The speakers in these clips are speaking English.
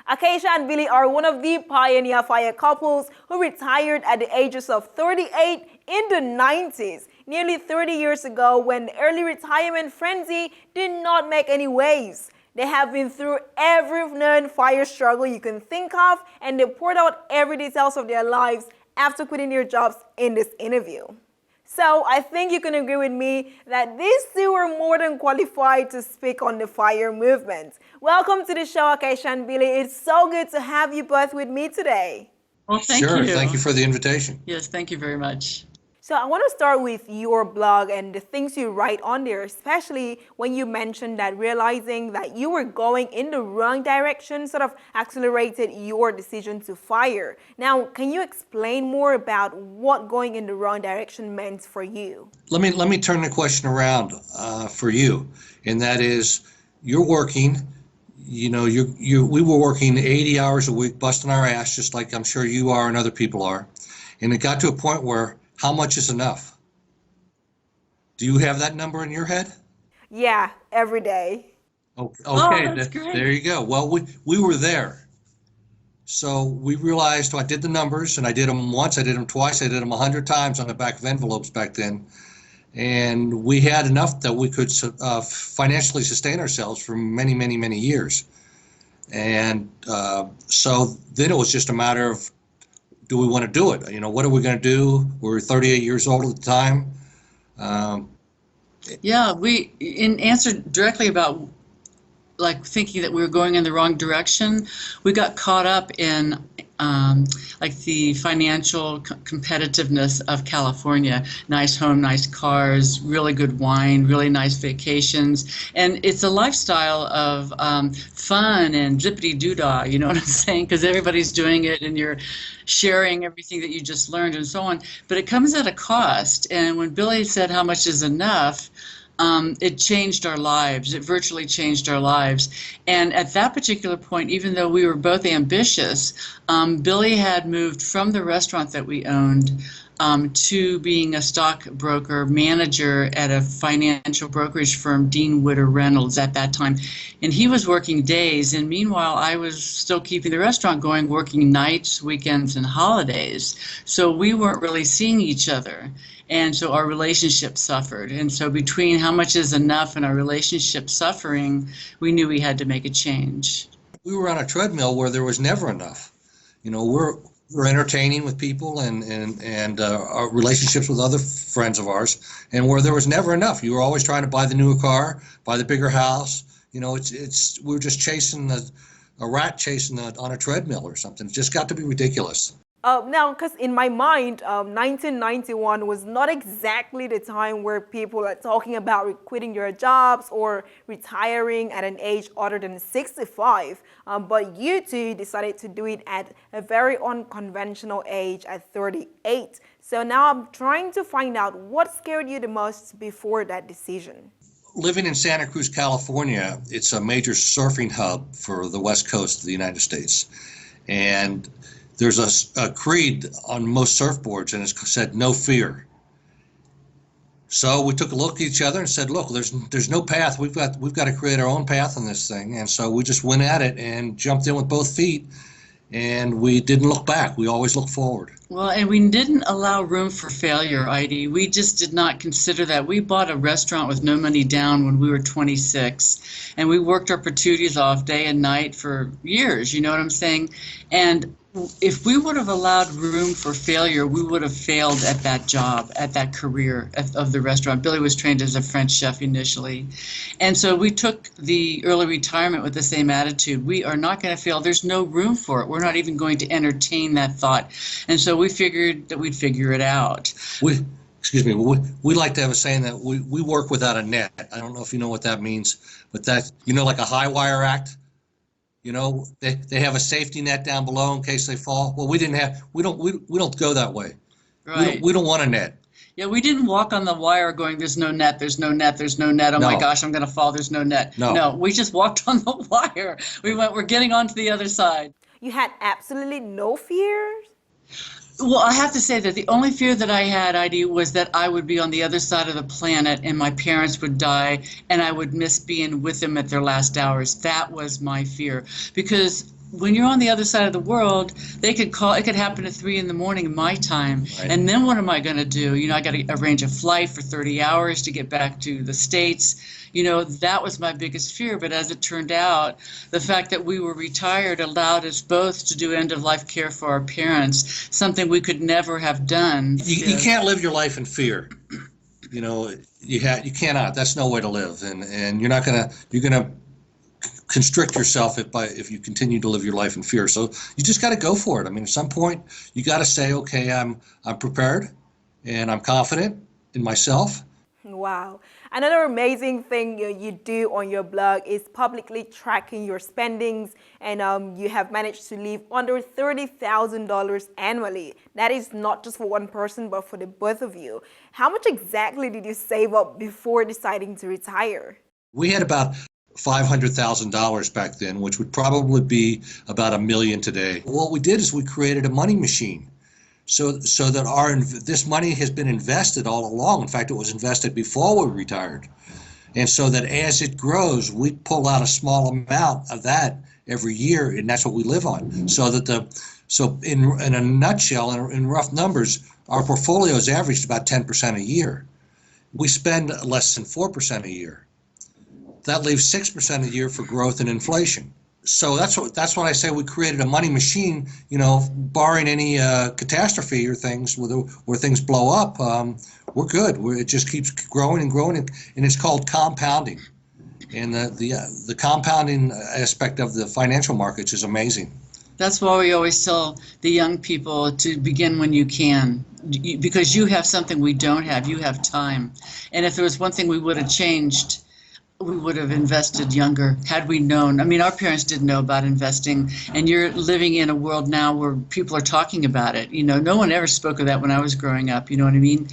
Akaisha and Billy are one of the pioneer fire couples who retired at the ages of 38 in the 90s, nearly 30 years ago when early retirement frenzy did not make any waves. They have been through every known fire struggle you can think of, and they poured out every details of their lives after quitting their jobs in this interview. So I think you can agree with me that these two are more than qualified to speak on the fire movement. Welcome to the show, Akaisha and Billy. It's so good to have you both with me today. Well, thank you. Thank you for the invitation. Yes, thank you very much. So I want to start with your blog and the things you write on there, especially when you mentioned that realizing that you were going in the wrong direction sort of accelerated your decision to fire. Now, can you explain more about what going in the wrong direction meant for you? Let me turn the question around for you, and that is, you're working. We were working 80 hours a week, busting our ass, just like I'm sure you are and other people are, and it got to a point where how much is enough? Do you have that number in your head? Yeah, every day. Okay, that's great. There you go. Well, we were there. So we realized, I did the numbers, and I did them once, I did them twice, I did them 100 times on the back of envelopes back then. And we had enough that we could financially sustain ourselves for many, many, many years. And so then it was just a matter of, do we want to do it? What are we going to do? We were 38 years old at the time. In answer directly about thinking that we were going in the wrong direction, we got caught up in the financial competitiveness of California. Nice home, nice cars, really good wine, really nice vacations. And it's a lifestyle of fun and zippity-doo-dah, you know what I'm saying? Because everybody's doing it and you're sharing everything that you just learned and so on. But it comes at a cost. And when Billy said how much is enough, it changed our lives. It virtually changed our lives. And at that particular point, even though we were both ambitious, Billy had moved from the restaurant that we owned to being a stockbroker manager at a financial brokerage firm, Dean Witter Reynolds, at that time. And he was working days, and meanwhile I was still keeping the restaurant going, working nights, weekends, and holidays. So we weren't really seeing each other. And so our relationship suffered. And so between how much is enough and our relationship suffering, we knew we had to make a change. We were on a treadmill where there was never enough. We're entertaining with people and our relationships with other friends of ours, and where there was never enough. You were always trying to buy the newer car, buy the bigger house. We were just chasing a rat chasing on a treadmill or something. It just got to be ridiculous. Now, because in my mind, 1991 was not exactly the time where people are talking about quitting their jobs or retiring at an age other than 65. But you two decided to do it at a very unconventional age at 38. So now I'm trying to find out what scared you the most before that decision. Living in Santa Cruz, California, it's a major surfing hub for the West Coast of the United States. And there's a creed on most surfboards, and it said no fear. So we took a look at each other and said, look, there's no path. We've got to create our own path on this thing. And so we just went at it and jumped in with both feet, and we didn't look back. We always looked forward. Well, and we didn't allow room for failure, Heidi. We just did not consider that. We bought a restaurant with no money down when we were 26, and we worked our patooties off day and night for years, you know what I'm saying? And if we would have allowed room for failure, we would have failed at that job, at that career of the restaurant. Billy was trained as a French chef initially. And so we took the early retirement with the same attitude. We are not going to fail. There's no room for it. We're not even going to entertain that thought. And so we figured that we'd figure it out. We like to have a saying that we work without a net. I don't know if you know what that means, but that, like a high wire act. They have a safety net down below in case they fall. Well, we don't go that way. Right. We don't want a net. Yeah, we didn't walk on the wire going, there's no net, there's no net, there's no net. Oh my gosh, I'm going to fall, there's no net. No, we just walked on the wire. We're getting onto the other side. You had absolutely no fears? Well, I have to say that the only fear that I had, Heidi, was that I would be on the other side of the planet and my parents would die and I would miss being with them at their last hours. That was my fear. Because when you're on the other side of the world, they could call, it could happen at 3 in the morning in my time. Right. And then what am I going to do? I got to arrange a flight for 30 hours to get back to the States. That was my biggest fear. But as it turned out, the fact that we were retired allowed us both to do end-of-life care for our parents, something we could never have done. You can't live your life in fear. You cannot. That's no way to live, and you're gonna constrict yourself if you continue to live your life in fear. So you just got to go for it. I mean, at some point you got to say, okay, I'm prepared, and I'm confident in myself. Wow. Another amazing thing you do on your blog is publicly tracking your spendings, and you have managed to leave under $30,000 annually. That is not just for one person, but for the both of you. How much exactly did you save up before deciding to retire? We had about $500,000 back then, which would probably be about $1 million today. What we did is we created a money machine. So that this money has been invested all along. In fact, it was invested before we retired. And so that as it grows, we pull out a small amount of that every year, and that's what we live on. So in a nutshell, in rough numbers, our portfolio has averaged about 10% a year. We spend less than 4% a year. That leaves 6% a year for growth and inflation. So that's what I say. We created a money machine, barring any catastrophe or things where things blow up. We're good. It just keeps growing and growing, and it's called compounding. And the compounding aspect of the financial markets is amazing. That's why we always tell the young people to begin when you can, because you have something we don't have. You have time. And if there was one thing we would have changed, we would have invested younger had we known. I mean, our parents didn't know about investing, and you're living in a world now where people are talking about it. No one ever spoke of that when I was growing up, you know what I mean?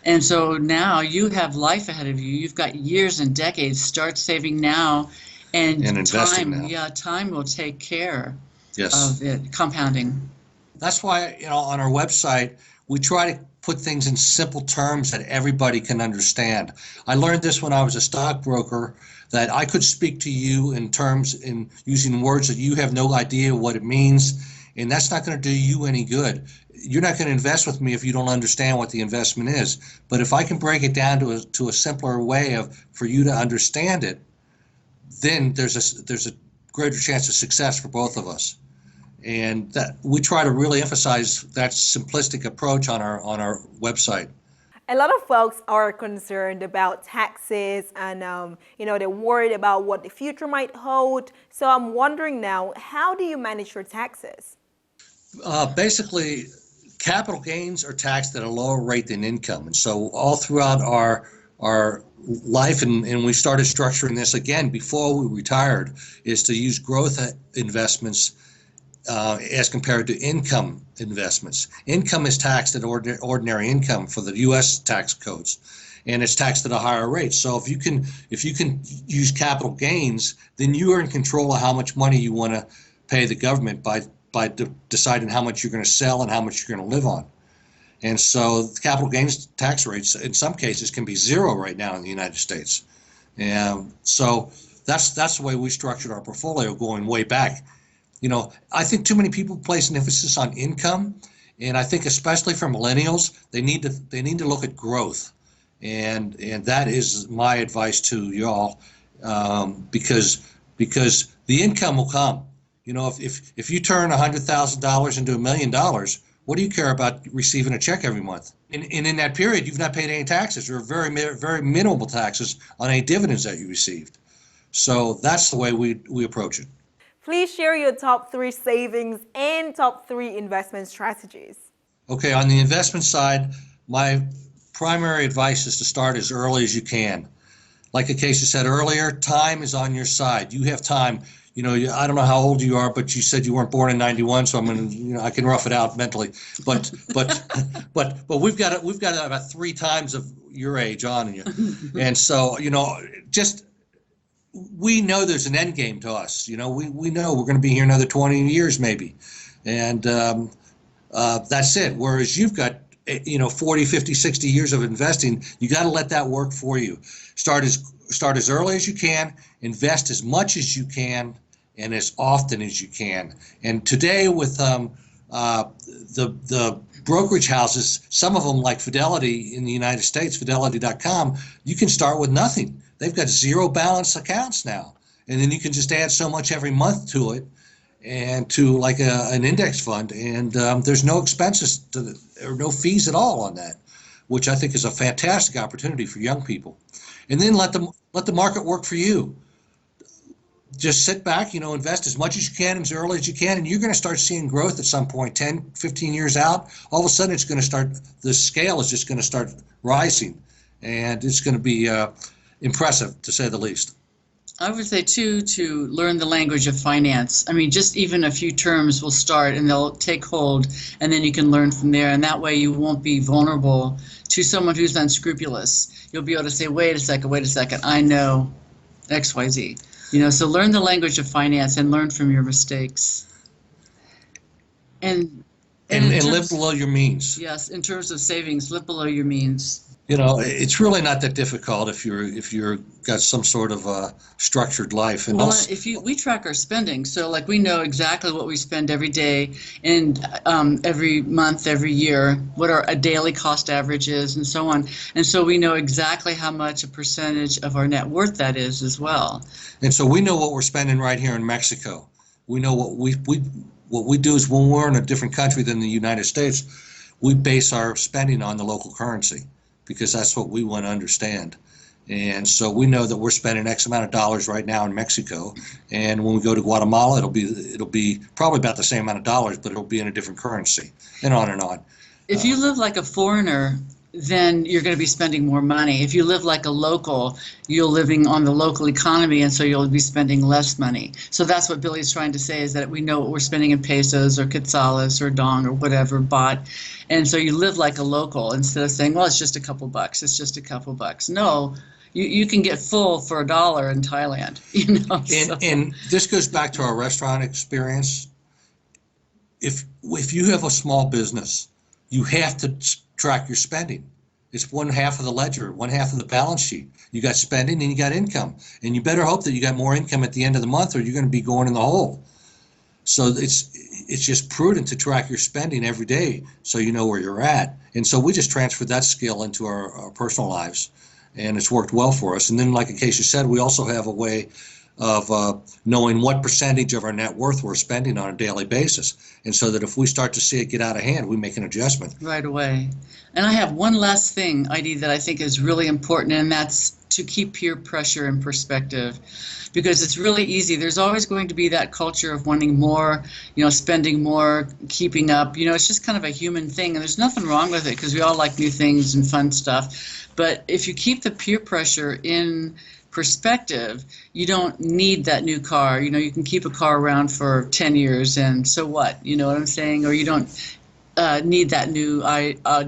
And so now you have life ahead of you. You've got years and decades. Start saving now, and investing time. now. Yeah, time will take care Yes. of it, compounding. That's why, on our website, we try to put things in simple terms that everybody can understand. I learned this when I was a stockbroker, that I could speak to you in using words that you have no idea what it means, and that's not going to do you any good. You're not going to invest with me if you don't understand what the investment is. But if I can break it down to a simpler way for you to understand it, then there's a greater chance of success for both of us. And that we try to really emphasize that simplistic approach on our website. A lot of folks are concerned about taxes, and they're worried about what the future might hold. So I'm wondering now, how do you manage your taxes? Basically, capital gains are taxed at a lower rate than income, and so all throughout our life, and we started structuring this again before we retired, is to use growth investments as compared to income investments. Income is taxed at ordinary income for the U.S. tax codes, and it's taxed at a higher rate. So if you can use capital gains, then you are in control of how much money you want to pay the government by deciding how much you're going to sell and how much you're going to live on. And so the capital gains tax rates in some cases can be zero right now in the United States. And so that's the way we structured our portfolio going way back. I think too many people place an emphasis on income, and I think especially for millennials, they need to look at growth, and that is my advice to y'all, because the income will come. If you turn $100,000 into $1 million, what do you care about receiving a check every month? And in that period, you've not paid any taxes, or very very minimal taxes on any dividends that you received. So that's the way we approach it. Please share your top 3 savings and top 3 investment strategies. Okay, on the investment side, my primary advice is to start as early as you can. Like Akaisha said earlier, time is on your side. You have time. I don't know how old you are, but you said you weren't born in '91, so I can rough it out mentally. But we've got about 3 times of your age on you, and so we know there's an end game to us. We know we're going to be here another 20 years maybe, and that's it. Whereas you've got 40, 50, 60 years of investing. You got to let that work for you. Start as early as you can, invest as much as you can, and as often as you can. And today with the brokerage houses, some of them like Fidelity in the United States, Fidelity.com, you can start with nothing. They've got zero balance accounts now. And then you can just add so much every month to it and to like an index fund. And there's no expenses or no fees at all on that, which I think is a fantastic opportunity for young people. And then let the market work for you. Just sit back, invest as much as you can as early as you can, and you're going to start seeing growth at some point, 10, 15 years out. All of a sudden, the scale is just going to start rising, and it's going to be impressive, to say the least. I would say, too, to learn the language of finance. I mean, just even a few terms will start and they'll take hold, and then you can learn from there. And that way you won't be vulnerable to someone who's unscrupulous. You'll be able to say, wait a second, I know XYZ. So learn the language of finance and learn from your mistakes. And live below your means. Yes, in terms of savings, live below your means. It's really not that difficult if you're got some sort of structured life. And well, we track our spending, so like we know exactly what we spend every day and every month, every year, what our daily cost average is, and so on. And so we know exactly how much a percentage of our net worth that is as well. And so we know what we're spending right here in Mexico. We know what we do is when we're in a different country than the United States, we base our spending on the local currency, because that's what we want to understand. And so we know that we're spending X amount of dollars right now in Mexico, and when we go to Guatemala, it'll be probably about the same amount of dollars, but it'll be in a different currency, and on and on. If you live like a foreigner, then you're going to be spending more money. If you live like a local, you're living on the local economy, and so you'll be spending less money. So that's what Billy's trying to say, is that we know what we're spending in pesos or quetzales or dong or whatever, baht. And so you live like a local instead of saying, well, it's just a couple bucks. It's just a couple bucks. No, you can get full for $1 in Thailand. And this goes back to our restaurant experience. If you have a small business, you have to track your spending. It's one half of the ledger, one half of the balance sheet. You got spending and you got income, and you better hope that you got more income at the end of the month, or you're going to be going in the hole. So it's just prudent to track your spending every day so you know where you're at. And so we just transferred that skill into our personal lives, and it's worked well for us. And then, like Akaisha said, we also have a way of knowing what percentage of our net worth we're spending on a daily basis. And so that if we start to see it get out of hand, we make an adjustment. Right away. And I have one last thing, Heidi, that I think is really important, and that's to keep peer pressure in perspective. Because it's really easy. There's always going to be that culture of wanting more, spending more, keeping up. It's just kind of a human thing, and there's nothing wrong with it because we all like new things and fun stuff. But if you keep the peer pressure in perspective, you don't need that new car. You can keep a car around for 10 years, and so what? You know what I'm saying? Or you don't need that new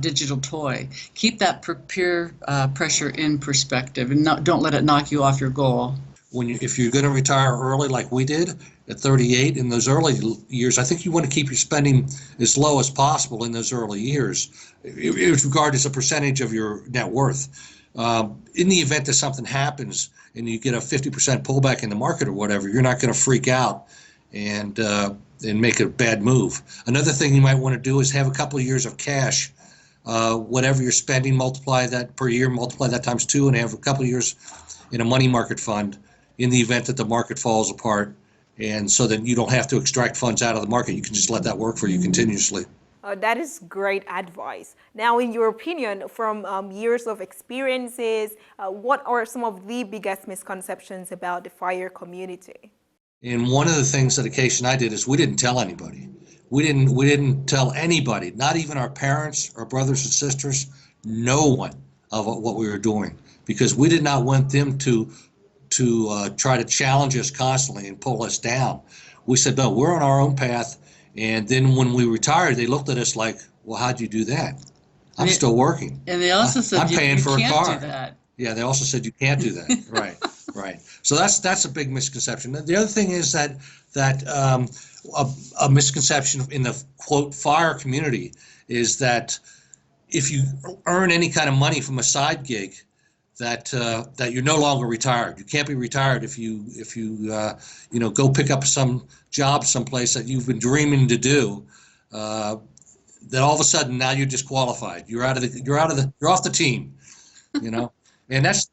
digital toy. Keep that peer pressure in perspective, and don't let it knock you off your goal. If you're going to retire early like we did at 38, in those early years, I think you want to keep your spending as low as possible in those early years, regardless of percentage of your net worth. In the event that something happens and you get a 50% pullback in the market or whatever, you're not going to freak out and make a bad move. Another thing you might want to do is have a couple of years of cash. Whatever you're spending, multiply that per year, multiply that times 2, and have a couple of years in a money market fund in the event that the market falls apart, and so that you don't have to extract funds out of the market. You can just let that work for you continuously. That is great advice. Now, in your opinion, from years of experiences, what are some of the biggest misconceptions about the FIRE community? And one of the things that Akaisha and I did is we didn't tell anybody. We didn't tell anybody, not even our parents, our brothers and sisters, no one, of what we were doing, because we did not want them to try to challenge us constantly and pull us down. We said, no, we're on our own path. And then when we retired, they looked at us like, well, how'd you do that? I'm still working. And they also said, I'm paying for a car. Do that. Yeah, they also said you can't do that. Right. So that's a big misconception. The other thing is that a misconception in the quote FIRE community is that if you earn any kind of money from a side gig, that you're no longer retired. You can't be retired if you go pick up some job someplace that you've been dreaming to do. Then all of a sudden now you're disqualified. You're off the team. And that's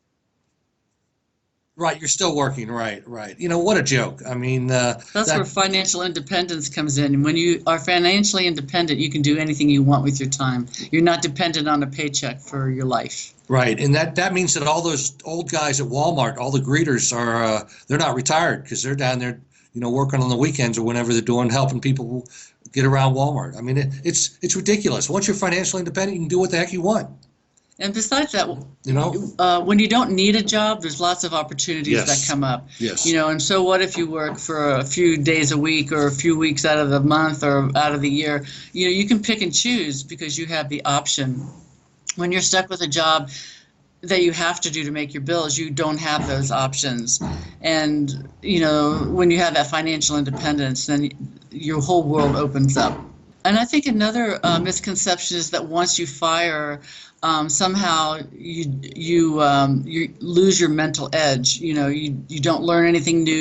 right. You're still working. Right. What a joke. I mean, that's where financial independence comes in. When you are financially independent, you can do anything you want with your time. You're not dependent on a paycheck for your life. Right, and that means that all those old guys at Walmart, all the greeters they're not retired because they're down there, working on the weekends or whenever they're doing, helping people get around Walmart. I mean, it's ridiculous. Once you're financially independent, you can do what the heck you want. And besides that, when you don't need a job, there's lots of opportunities that come up. Yes. And so what if you work for a few days a week or a few weeks out of the month or out of the year? You can pick and choose because you have the option. When you're stuck with a job that you have to do to make your bills, you don't have those options. And, when you have that financial independence, then your whole world opens up. And I think another misconception is that once you fire, somehow you lose your mental edge. You don't learn anything new.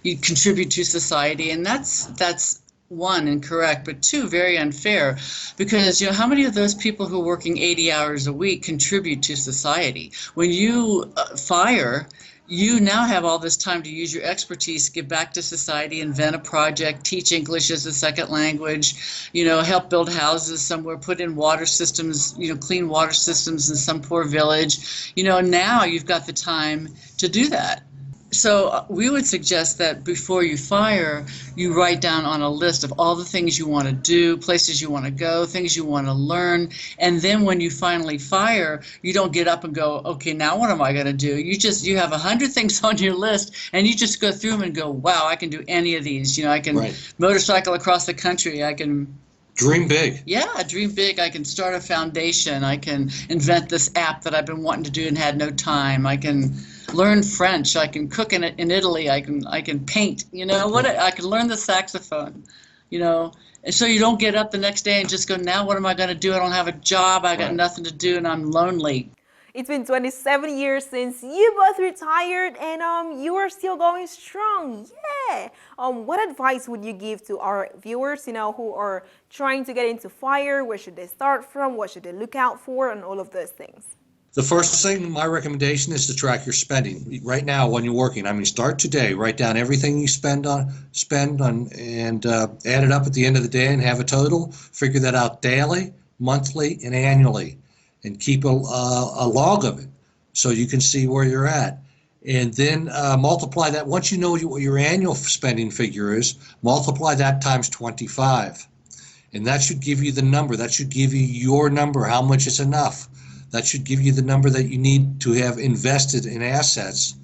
You contribute to society, and that's one, incorrect, but two, very unfair, because how many of those people who are working 80 hours a week contribute to society? When you fire, you now have all this time to use your expertise, give back to society, invent a project, teach English as a second language, help build houses somewhere, put in water systems, clean water systems in some poor village. Now you've got the time to do that. So we would suggest that before you fire, you write down on a list of all the things you want to do, places you want to go, things you want to learn. And then when you finally fire, you don't get up and go, okay, now what am I going to do? You have 100 things on your list, and you just go through them and go, wow, I can do any of these. I can motorcycle across the country. I can dream big. Yeah, dream big. I can start a foundation. I can invent this app that I've been wanting to do and had no time. I can learn French. I can cook in Italy. I can paint. I can learn the saxophone. And so you don't get up the next day and just go, now what am I going to do? I don't have a job. I got nothing to do, and I'm lonely. It's been 27 years since you both retired, and you are still going strong. Yeah. What advice would you give to our viewers, who are trying to get into FIRE? Where should they start from? What should they look out for, and all of those things? The first thing, my recommendation is to track your spending. Right now, when you're working, start today. Write down everything you spend on, and add it up at the end of the day and have a total. Figure that out daily, monthly, and annually, and keep a log of it so you can see where you're at. And then multiply that. Once you know what your annual spending figure is, multiply that times 25. And that should give you the number. That should give you your number, how much is enough. That should give you the number that you need to have invested in assets.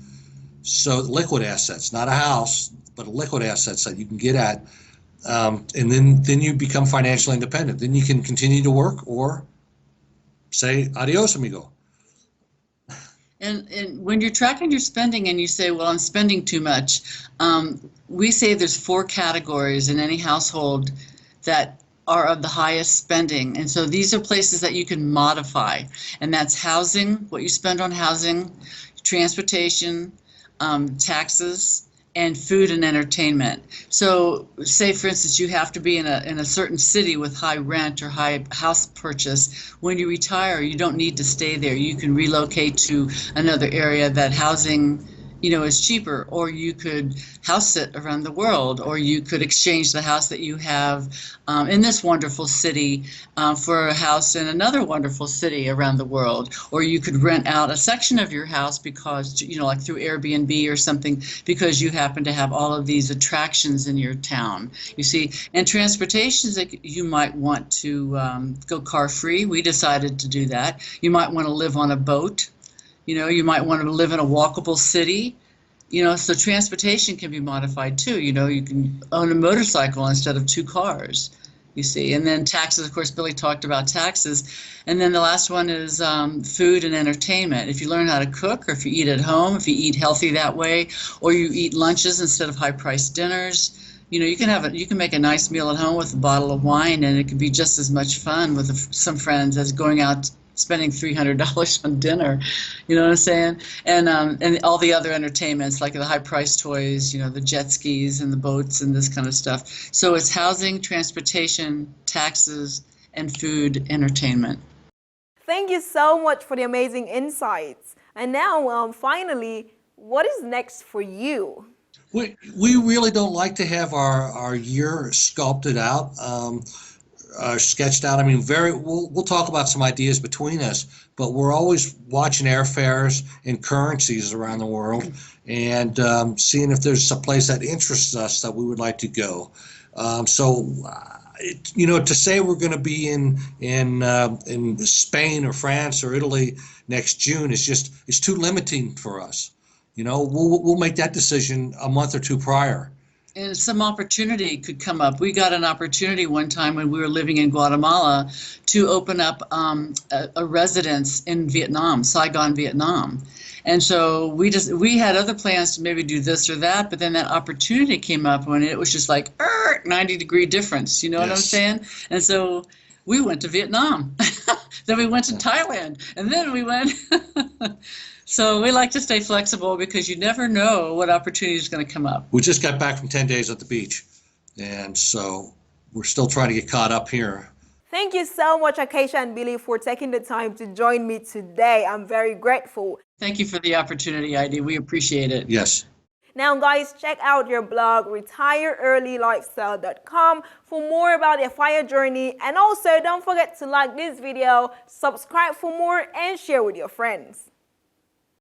So liquid assets, not a house, but liquid assets that you can get at. And then you become financially independent. Then you can continue to work or say adios, amigo. And when you're tracking your spending and you say, well, I'm spending too much, we say there's 4 categories in any household that are of the highest spending. And so these are places that you can modify. And that's housing, what you spend on housing, transportation, taxes, and food and entertainment. So say, for instance, you have to be in a certain city with high rent or high house purchase. When you retire, you don't need to stay there. You can relocate to another area that housing is cheaper, or you could house sit around the world, or you could exchange the house that you have in this wonderful city for a house in another wonderful city around the world, or you could rent out a section of your house because, like through Airbnb or something, because you happen to have all of these attractions in your town, you see. And transportations, like you might want to go car free. We decided to do that. You might want to live on a boat. You might want to live in a walkable city. So transportation can be modified too. You can own a motorcycle instead of 2 cars, you see. And then taxes, of course, Billy talked about taxes. And then the last one is food and entertainment. If you learn how to cook, or if you eat at home, if you eat healthy that way, or you eat lunches instead of high-priced dinners, you can make a nice meal at home with a bottle of wine, and it can be just as much fun with some friends as going out spending $300 on dinner. You know what I'm saying? And all the other entertainments, like the high-priced toys, you know, the jet skis and the boats and this kind of stuff. So it's housing, transportation, taxes, and food, entertainment. Thank you so much for the amazing insights. And now, finally, what is next for you? We really don't like to have our year sculpted out, sketched out. I mean, we'll talk about some ideas between us, but we're always watching airfares and currencies around the world and seeing if there's a place that interests us that we would like to go. To say we're going to be in Spain or France or Italy next June it's too limiting for us. You know, we'll make that decision a month or two prior. And some opportunity could come up. We got an opportunity one time when we were living in Guatemala to open up a residence in Vietnam, Saigon, Vietnam. And so we had other plans to maybe do this or that, but then that opportunity came up when it was just like 90-degree difference. You know what I'm saying? And so we went to Vietnam. Then we went to Thailand, and then we went. So we like to stay flexible because you never know what opportunity is going to come up. We just got back from 10 days at the beach, and so we're still trying to get caught up here. Thank you so much, Akaisha and Billy, for taking the time to join me today. I'm very grateful. Thank you for the opportunity, Heidi. We appreciate it. Yes. Now, guys, check out your blog, retireearlylifestyle.com, for more about the FIRE journey. And also, don't forget to like this video, subscribe for more, and share with your friends.